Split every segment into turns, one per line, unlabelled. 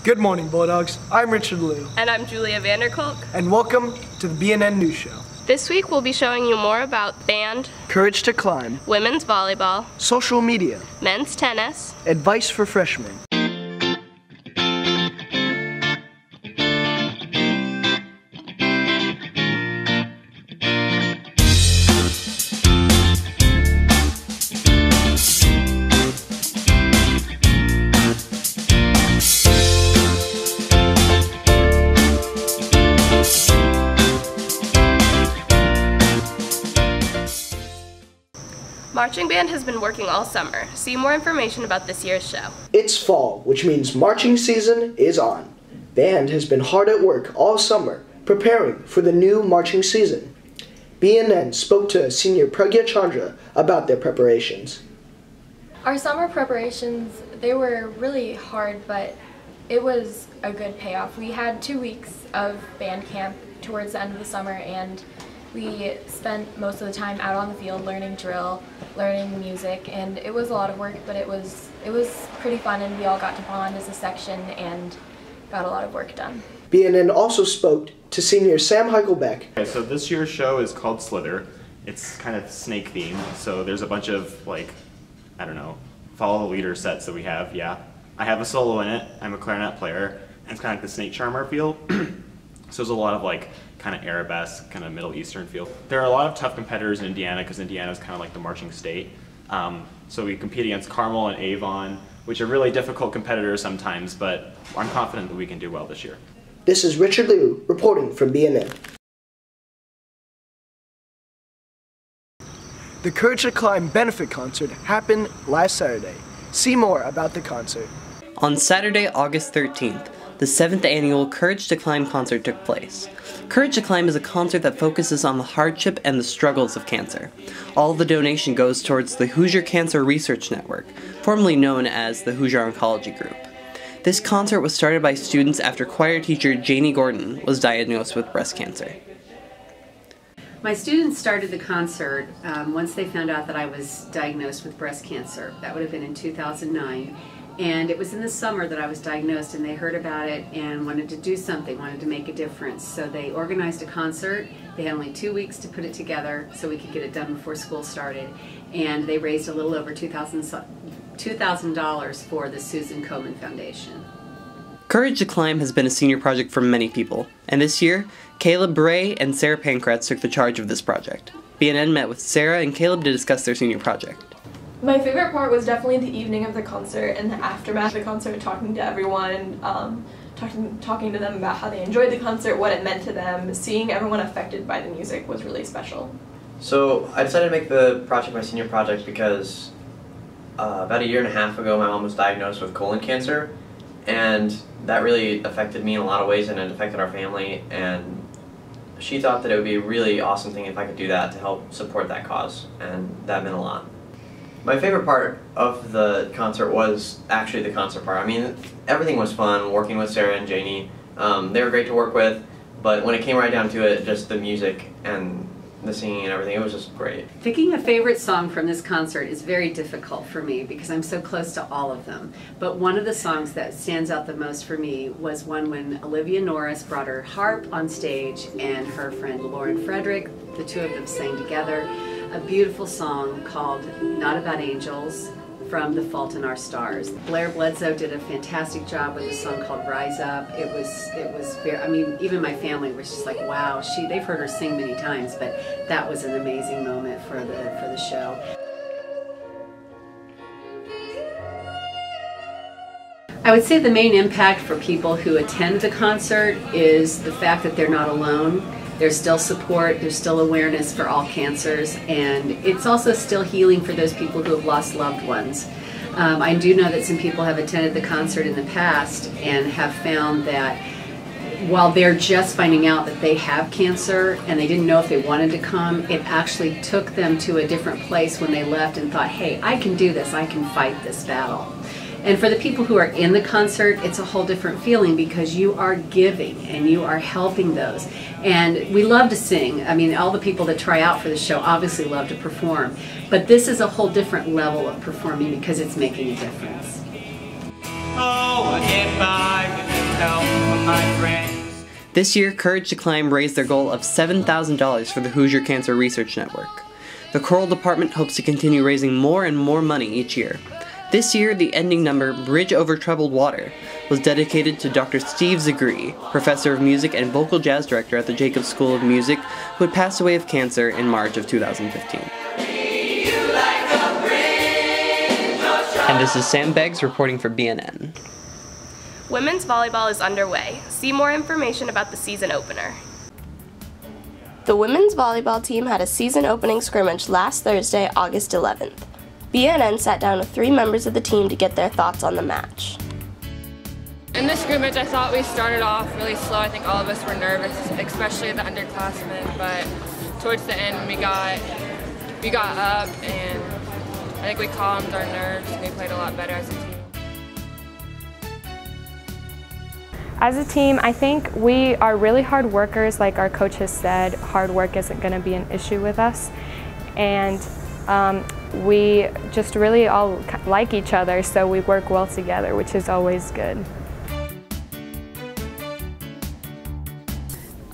Good morning, Bulldogs. I'm Richard Liu.
And I'm Julia Vanderkolk.
And welcome to the BNN News Show.
This week we'll be showing you more about band,
Courage to Climb,
women's volleyball,
social media,
men's tennis,
advice for freshmen.
Marching band has been working all summer. See more information about this year's show.
It's fall, which means marching season is on. Band has been hard at work all summer, preparing for the new marching season. BNN spoke to senior Pragya Chandra about their preparations.
Our summer preparations, they were really hard, but it was a good payoff. We had 2 weeks of band camp towards the end of the summer, and we spent most of the time out on the field learning drill, learning music, and it was a lot of work, but it was pretty fun, and we all got to bond as a section and got a lot of work done.
BNN also spoke to senior Sam Heichelbeck.
Okay, so this year's show is called Slither. It's kind of snake themed, so there's a bunch of follow the leader sets that we have. Yeah, I have a solo in it. I'm a clarinet player, and it's kind of like the snake charmer feel. So there's a lot of kind of arabesque, kind of Middle Eastern feel. There are a lot of tough competitors in Indiana because Indiana is kind of like the marching state. So we compete against Carmel and Avon, which are really difficult competitors sometimes, but I'm confident that we can do well this year.
This is Richard Liu reporting from BNN.
The Courage to Climb benefit concert happened last Saturday. See more about the concert.
On Saturday, August 13th, the 7th annual Courage to Climb concert took place. Courage to Climb is a concert that focuses on the hardship and the struggles of cancer. All of the donation goes towards the Hoosier Cancer Research Network, formerly known as the Hoosier Oncology Group. This concert was started by students after choir teacher Janie Gordon was diagnosed with breast cancer.
My students started the concert once they found out that I was diagnosed with breast cancer. That would have been in 2009. And it was in the summer that I was diagnosed, and they heard about it and wanted to do something, wanted to make a difference. So they organized a concert. They had only 2 weeks to put it together so we could get it done before school started. And they raised a little over $2,000 for the Susan Komen Foundation.
Courage to Climb has been a senior project for many people, and this year, Caleb Bray and Sarah Pankratz took the charge of this project. BNN met with Sarah and Caleb to discuss their senior project.
My favorite part was definitely the evening of the concert and the aftermath of the concert, talking to everyone, talking to them about how they enjoyed the concert, what it meant to them. Seeing everyone affected by the music was really special.
So I decided to make the project my senior project because about 1.5 years ago my mom was diagnosed with colon cancer, and that really affected me in a lot of ways, and it affected our family, and she thought that it would be a really awesome thing if I could do that to help support that cause, and that meant a lot. My favorite part of the concert was actually the concert part. I mean, everything was fun, working with Sarah and Janie. They were great to work with, but when it came right down to it, just the music and the singing and everything, it was just great.
Picking a favorite song from this concert is very difficult for me because I'm so close to all of them. But one of the songs that stands out the most for me was one when Olivia Norris brought her harp on stage and her friend Lauren Frederick, the two of them sang together a beautiful song called Not About Angels from The Fault in Our Stars. Blair Bledsoe did a fantastic job with a song called Rise Up. It was very, I mean, even my family was just like, wow, they've heard her sing many times, but that was an amazing moment for the show. I would say the main impact for people who attend the concert is the fact that they're not alone. There's still support, there's still awareness for all cancers, and it's also still healing for those people who have lost loved ones. I do know that some people have attended the concert in the past and have found that while they're just finding out that they have cancer and they didn't know if they wanted to come, it actually took them to a different place when they left and thought, hey, I can do this, I can fight this battle. And for the people who are in the concert, it's a whole different feeling because you are giving and you are helping those. And we love to sing. I mean, all the people that try out for the show obviously love to perform. But this is a whole different level of performing because it's making a difference.
Oh, if I friends.
This year, Courage to Climb raised their goal of $7,000 for the Hoosier Cancer Research Network. The choral department hopes to continue raising more and more money each year. This year, the ending number, Bridge Over Troubled Water, was dedicated to Dr. Steve Zagree, professor of music and vocal jazz director at the Jacobs School of Music, who had passed away of cancer in March of 2015. And this is Sam Beggs reporting for BNN.
Women's volleyball is underway. See more information about the season opener. The women's volleyball team had a season opening scrimmage last Thursday, August 11th. BNN sat down with 3 members of the team to get their thoughts on the match.
In the scrimmage, I thought we started off really slow. I think all of us were nervous, especially the underclassmen, but towards the end we got up and I think we calmed our nerves and we played a lot better as a team.
As a team, I think we are really hard workers. Like our coach has said, hard work isn't going to be an issue with us. And we just really all like each other, so we work well together, which is always good.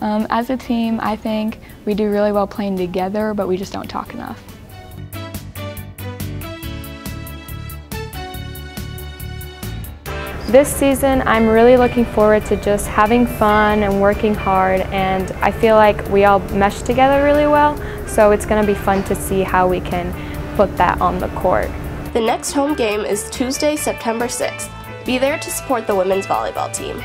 As a team, I think we do really well playing together, but we just don't talk enough.
This season, I'm really looking forward to just having fun and working hard, and I feel like we all mesh together really well, so it's going to be fun to see how we can put that on the court.
The next home game is Tuesday, September 6th. Be there to support the women's volleyball team.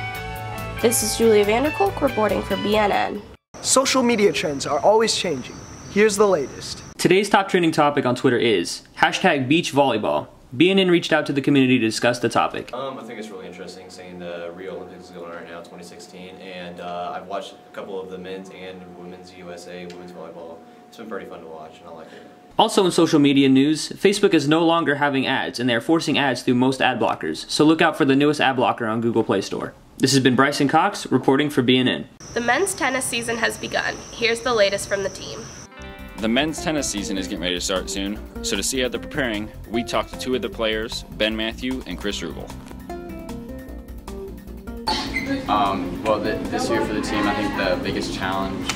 This is Julia Vanderkolk reporting for BNN.
Social media trends are always changing. Here's the latest.
Today's top trending topic on Twitter is #BeachVolleyball. BNN reached out to the community to discuss the topic.
I think it's really interesting seeing the Rio Olympics going on right now, 2016, and I've watched a couple of the men's and women's USA women's volleyball. It's been pretty fun to watch, and I like it.
Also in social media news, Facebook is no longer having ads, and they are forcing ads through most ad blockers, so look out for the newest ad blocker on Google Play Store. This has been Bryson Cox reporting for BNN.
The men's tennis season has begun. Here's the latest from the team.
The men's tennis season is getting ready to start soon, so to see how they're preparing, we talked to 2 of the players, Ben Matthew and Chris Rubel.
Well, this year for the team, I think the biggest challenge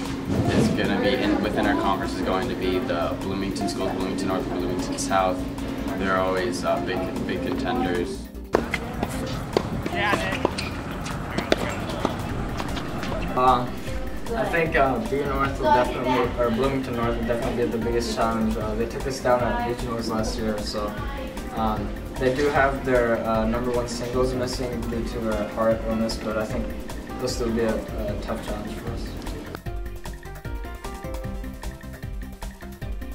is going to be, within our conference, is going to be the Bloomington schools, Bloomington North, Bloomington South. They're always big contenders.
I think North will definitely, or Bloomington North will definitely be the biggest challenge. They took us down at regionals last year, so they do have their #1 singles missing due to a heart illness, but I think they'll still be a tough challenge for us.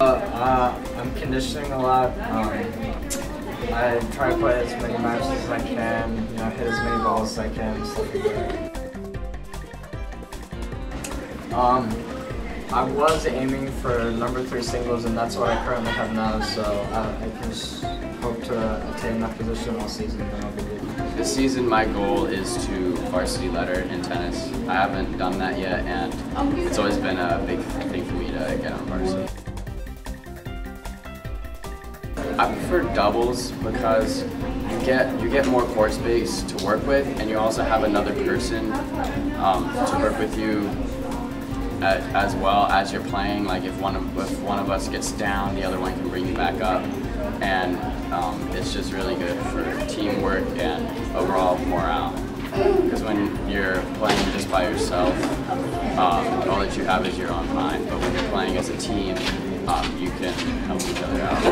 I'm conditioning a lot. I try to play as many matches as I can, hit as many balls as I can, stuff like that. I was aiming for #3 singles, and that's what I currently have now, so I can just hope to attain that position all season, and I'll be good.
This season, my goal is to varsity letter in tennis. I haven't done that yet, and it's always been a big thing for me to get on varsity. I prefer doubles because you get more court space to work with, and you also have another person to work with you as well as you're playing. Like if one of us gets down, the other one can bring you back up, and it's just really good for teamwork and overall morale. Because when you're playing just by yourself, all that you have is your own mind. But when you're playing as a team, you can help each other out.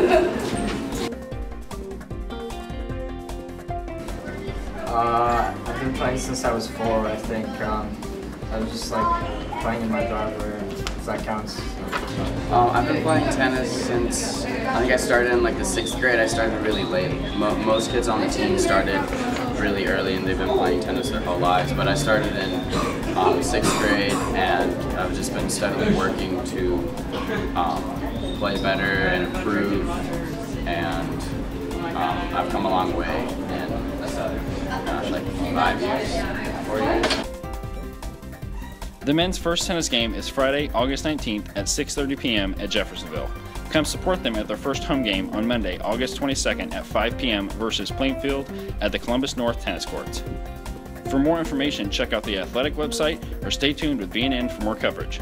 I've been playing since I was 4, I think. I was just like playing in my driveway, if that counts.
I've been playing tennis since, I think I started in like the 6th grade. I started really late. Most kids on the team started really early and they've been playing tennis their whole lives, but I started in 6th grade and I've just been steadily working to play better and improve, and I've come a long way in like 5 years, 4 years.
The men's first tennis game is Friday, August 19th at 6:30 p.m. at Jeffersonville. Come support them at their first home game on Monday, August 22nd at 5 p.m. versus Plainfield at the Columbus North Tennis Courts. For more information, check out the athletic website or stay tuned with BNN for more coverage.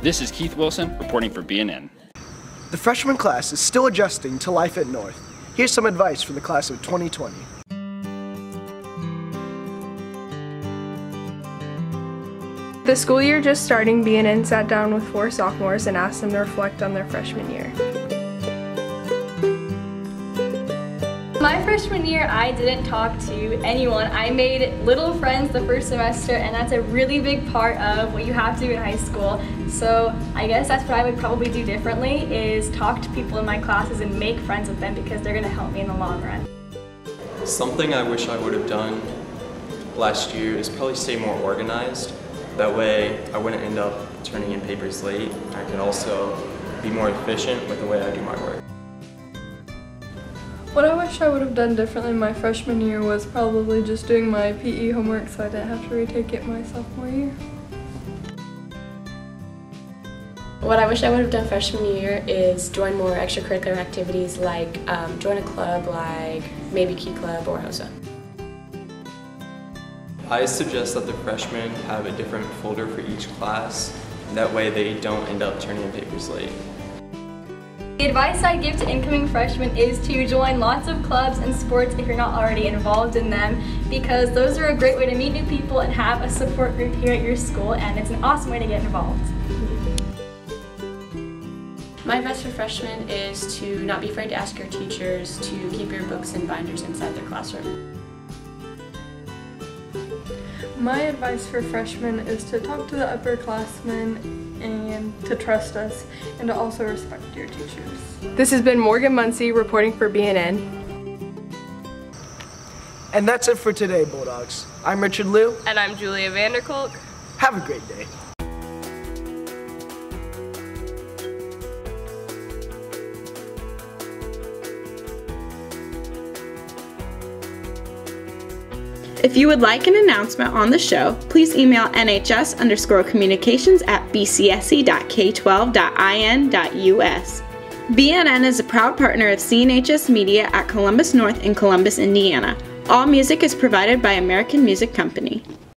This is Keith Wilson reporting for BNN.
The freshman class is still adjusting to life at North. Here's some advice for the class of 2020.
The school year just starting, BNN sat down with 4 sophomores and asked them to reflect on their freshman year.
My freshman year, I didn't talk to anyone. I made little friends the first semester, and that's a really big part of what you have to do in high school. So I guess that's what I would probably do differently, is talk to people in my classes and make friends with them, because they're going to help me in the long run.
Something I wish I would have done last year is probably stay more organized. That way I wouldn't end up turning in papers late. I could also be more efficient with the way I do my work.
What I wish I would have done differently my freshman year was probably just doing my PE homework so I didn't have to retake it my sophomore year.
What I wish I would have done freshman year is join more extracurricular activities, like join a club like maybe Key Club or HOSA.
I suggest that the freshmen have a different folder for each class. That way they don't end up turning in papers late.
The advice I give to incoming freshmen is to join lots of clubs and sports if you're not already involved in them, because those are a great way to meet new people and have a support group here at your school, and it's an awesome way to get involved.
My advice for freshmen is to not be afraid to ask your teachers to keep your books and binders inside their classroom.
My advice for freshmen is to talk to the upperclassmen and to trust us, and to also respect your teachers.
This has been Morgan Muncie reporting for BNN.
And that's it for today, Bulldogs. I'm Richard Liu.
And I'm Julia Vanderkolk.
Have a great day.
If you would like an announcement on the show, please email nhs_communications@bcsc.k12.in.us. BNN is a proud partner of CNHS Media at Columbus North in Columbus, Indiana. All music is provided by American Music Company.